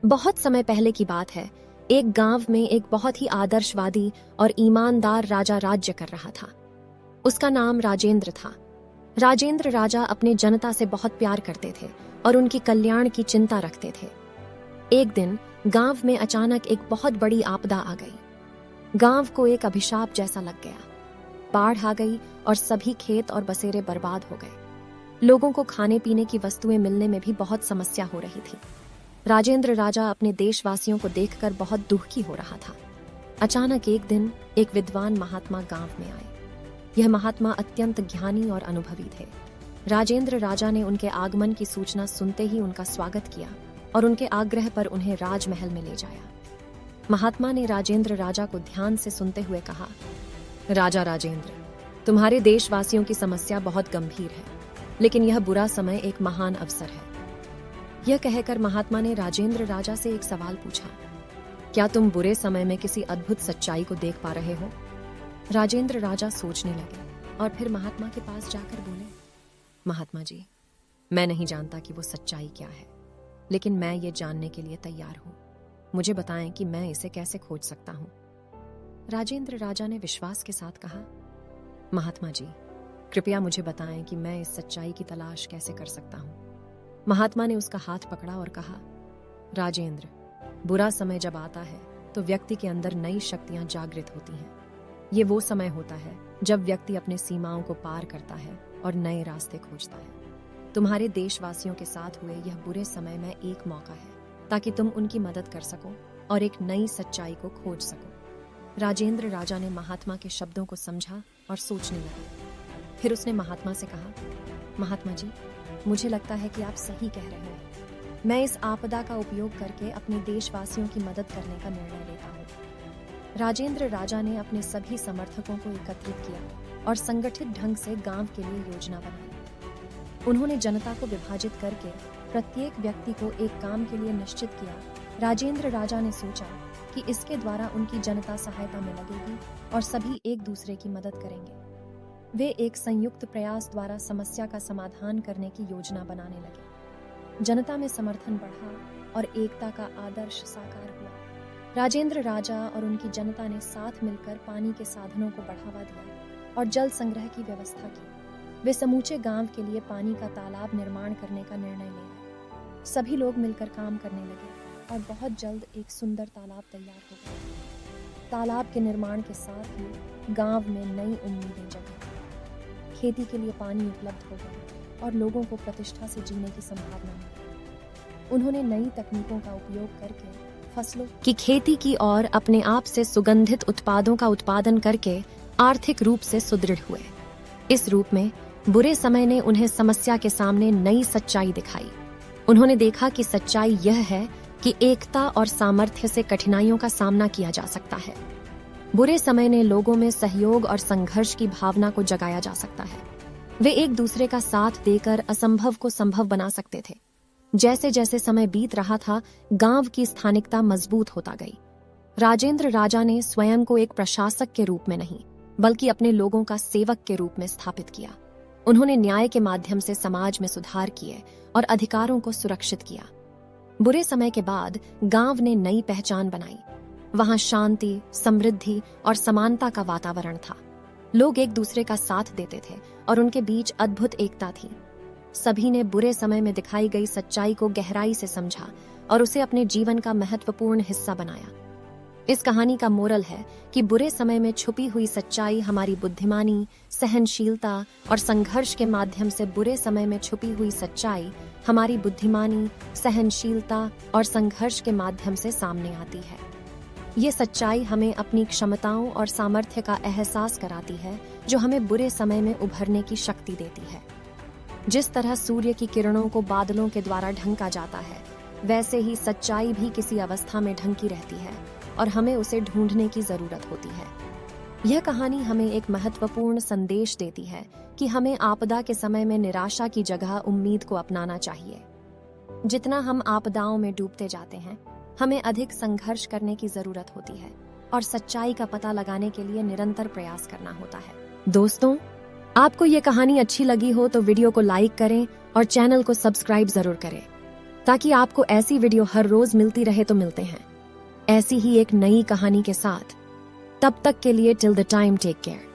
बहुत समय पहले की बात है। एक गांव में एक बहुत ही आदर्शवादी और ईमानदार राजा राज्य कर रहा था। उसका नाम राजेंद्र था। राजेंद्र राजा अपने जनता से बहुत प्यार करते थे और उनकी कल्याण की चिंता रखते थे। एक दिन गांव में अचानक एक बहुत बड़ी आपदा आ गई। गांव को एक अभिशाप जैसा लग गया। बाढ़ आ गई और सभी खेत और बसेरे बर्बाद हो गए। लोगों को खाने पीने की वस्तुएं मिलने में भी बहुत समस्या हो रही थी। राजेंद्र राजा अपने देशवासियों को देखकर बहुत दुखी हो रहा था। अचानक एक दिन एक विद्वान महात्मा गांव में आए। यह महात्मा अत्यंत ज्ञानी और अनुभवी थे। राजेंद्र राजा ने उनके आगमन की सूचना सुनते ही उनका स्वागत किया और उनके आग्रह पर उन्हें राजमहल में ले जाया। महात्मा ने राजेंद्र राजा को ध्यान से सुनते हुए कहा, राजा राजेंद्र, तुम्हारे देशवासियों की समस्या बहुत गंभीर है, लेकिन यह बुरा समय एक महान अवसर है। यह कहकर महात्मा ने राजेंद्र राजा से एक सवाल पूछा, क्या तुम बुरे समय में किसी अद्भुत सच्चाई को देख पा रहे हो? राजेंद्र राजा सोचने लगे और फिर महात्मा के पास जाकर बोले, महात्मा जी, मैं नहीं जानता कि वो सच्चाई क्या है, लेकिन मैं ये जानने के लिए तैयार हूं। मुझे बताएं कि मैं इसे कैसे खोज सकता हूं। राजेंद्र राजा ने विश्वास के साथ कहा, महात्मा जी, कृपया मुझे बताएं कि मैं इस सच्चाई की तलाश कैसे कर सकता हूं। महात्मा ने उसका हाथ पकड़ा और कहा, राजेंद्र, बुरा समय जब आता है तो व्यक्ति के अंदर नई शक्तियां जागृत होती हैं। ये वो समय होता है जब व्यक्ति अपने सीमाओं को पार करता है और नए रास्ते खोजता है। तुम्हारे देशवासियों के साथ हुए यह बुरे समय में एक मौका है ताकि तुम उनकी मदद कर सको और एक नई सच्चाई को खोज सको। राजेंद्र राजा ने महात्मा के शब्दों को समझा और सोचने लगा। फिर उसने महात्मा से कहा, महात्मा जी, मुझे लगता है कि आप सही कह रहे हैं। मैं इस आपदा का उपयोग करके अपने देशवासियों की मदद करने का निर्णय लेता हूँ। राजेंद्र राजा ने अपने सभी समर्थकों को एकत्रित किया और संगठित ढंग से गांव के लिए योजना बनाई। उन्होंने जनता को विभाजित करके प्रत्येक व्यक्ति को एक काम के लिए निश्चित किया। राजेंद्र राजा ने सोचा कि इसके द्वारा उनकी जनता सहायता में लगेगी और सभी एक दूसरे की मदद करेंगे। वे एक संयुक्त प्रयास द्वारा समस्या का समाधान करने की योजना बनाने लगे। जनता में समर्थन बढ़ा और एकता का आदर्श साकार हुआ। राजेंद्र राजा और उनकी जनता ने साथ मिलकर पानी के साधनों को बढ़ावा दिया और जल संग्रह की व्यवस्था की। वे समूचे गांव के लिए पानी का तालाब निर्माण करने का निर्णय ले आए। सभी लोग मिलकर काम करने लगे और बहुत जल्द एक सुंदर तालाब तैयार हो गया। तालाब के निर्माण के साथ ही गांव में नई उम्मीदें जगी। खेती के लिए पानी उपलब्ध हो गया और लोगों को प्रतिष्ठा से जीने की संभावना मिली। उन्होंने नई तकनीकों का उपयोग करके फसलों की खेती की और अपने आप से सुगंधित उत्पादों का उत्पादन करके आर्थिक रूप से सुदृढ़ हुए। इस रूप में बुरे समय ने उन्हें समस्या के सामने नई सच्चाई दिखाई। उन्होंने देखा कि सच्चाई यह है कि एकता और सामर्थ्य से कठिनाइयों का सामना किया जा सकता है। बुरे समय ने लोगों में सहयोग और संघर्ष की भावना को जगाया जा सकता है। वे एक दूसरे का साथ देकर असंभव को संभव बना सकते थे। जैसे जैसे समय बीत रहा था, गांव की स्थानिकता मजबूत होता गई। राजेंद्र राजा ने स्वयं को एक प्रशासक के रूप में नहीं, बल्कि अपने लोगों का सेवक के रूप में स्थापित किया। उन्होंने न्याय के माध्यम से समाज में सुधार किए और अधिकारों को सुरक्षित किया। बुरे समय के बाद गांव ने नई पहचान बनाई। वहां शांति, समृद्धि और समानता का वातावरण था। लोग एक दूसरे का साथ देते थे और उनके बीच अद्भुत एकता थी। सभी ने बुरे समय में दिखाई गई सच्चाई को गहराई से समझा और उसे अपने जीवन का महत्वपूर्ण हिस्सा बनाया। इस कहानी का मोरल है कि बुरे समय में छुपी हुई सच्चाई हमारी बुद्धिमानी, सहनशीलता और संघर्ष के माध्यम से बुरे समय में छुपी हुई सच्चाई हमारी बुद्धिमानी, सहनशीलता और संघर्ष के माध्यम से सामने आती है। ये सच्चाई हमें अपनी क्षमताओं और सामर्थ्य का एहसास कराती है, जो हमें बुरे समय में उभरने की शक्ति देती है। जिस तरह सूर्य की किरणों को बादलों के द्वारा ढंका जाता है, वैसे ही सच्चाई भी किसी अवस्था में ढंकी रहती है और हमें उसे ढूंढने की जरूरत होती है। यह कहानी हमें एक महत्वपूर्ण संदेश देती है कि हमें आपदा के समय में निराशा की जगह उम्मीद को अपनाना चाहिए। जितना हम आपदाओं में डूबते जाते हैं, हमें अधिक संघर्ष करने की जरूरत होती है और सच्चाई का पता लगाने के लिए निरंतर प्रयास करना होता है। दोस्तों, आपको ये कहानी अच्छी लगी हो तो वीडियो को लाइक करें और चैनल को सब्सक्राइब जरूर करें ताकि आपको ऐसी वीडियो हर रोज मिलती रहे तो मिलते हैं ऐसी ही एक नई कहानी के साथ। तब तक के लिए till the time take care.